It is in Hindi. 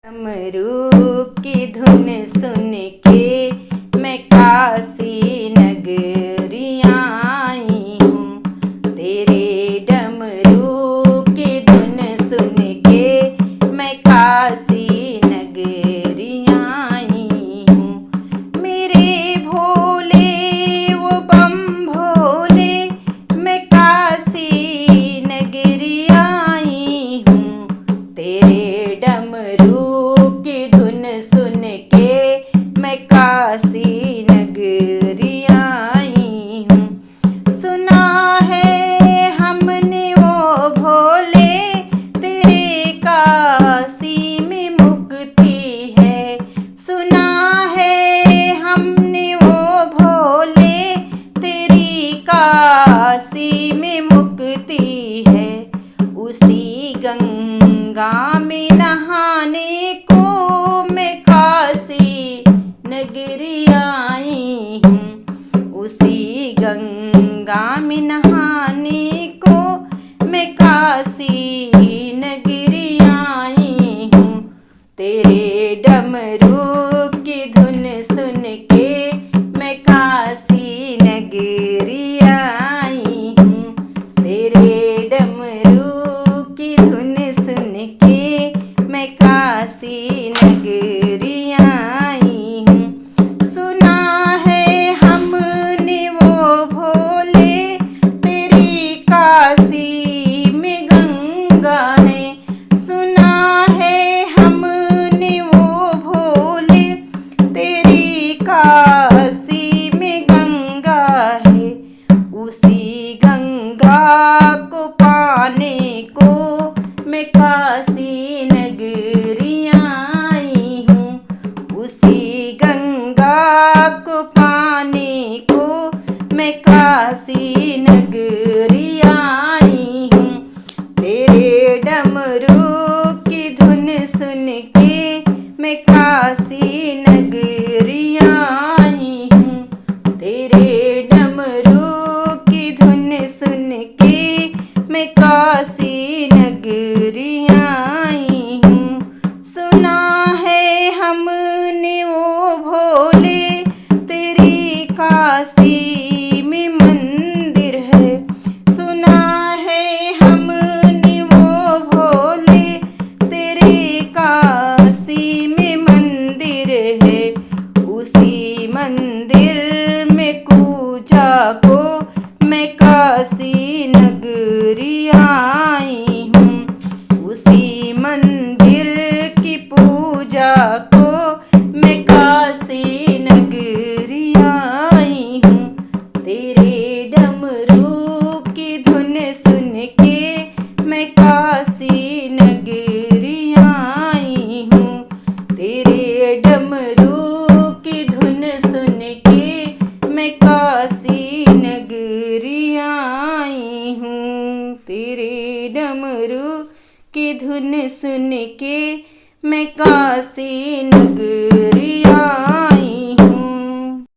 डमरू की धुन सुन के मैं काशी नगरी आई हूँ। तेरे डमरू की धुन सुन के मैं काशी नगरी आई हूँ। मेरे भोले वो बम भोले मैं काशी नगरी आई हूँ। तेरे डमरू की धुन सुन के मैं काशी नगरी आई हूँ। सुना है हमने वो भोले तेरे काशी में मुक्ति है। सुना है हमने वो भोले तेरी काशी में मुक्ति है। उसी गंगा में नहाने को मैं काशी नगरी आई हूँ। उसी गंगा में नहाने को मैं काशी नगरी आई हूँ। तेरे डमरू की धुन सुन के मैं काशी नगरी आई हूँ। तेरे डमरू की धुन सुन के मैं काशी नगरी आई हूँ। सुना है हमने वो भोले तेरी काशी में गंगा है। सुना है हमने वो भोले तेरी काशी में गंगा है। उसी गंगा को पाने को मैं काशी नगरी आई हूँ। उसी गंगा को पाने को मैं काशी नगरी आई हूँ। तेरे डमरू की धुन सुन के मैं काशी नगरी आई हूँ। तेरे डमरू की धुन सुन के मैं काशी नगरी आई हूँ। सुना है हमने वो भोले तेरी काशी में मंदिर है। सुना है हमने वो भोले तेरी काशी में मंदिर है। उसी मंदिर में पूजा को मैं काशी नगरी आई हूँ। उसी मंदिर की पूजा को मैं काशी नगरी आई हूँ। तेरे डमरू की धुन सुन के मैं काशी नगरी आई हूँ। तेरे डमरू की धुन सुन के मैं काशी नगरी आई हूँ। तेरे डमरू की धुन सुन के मैं काशी नगरी आई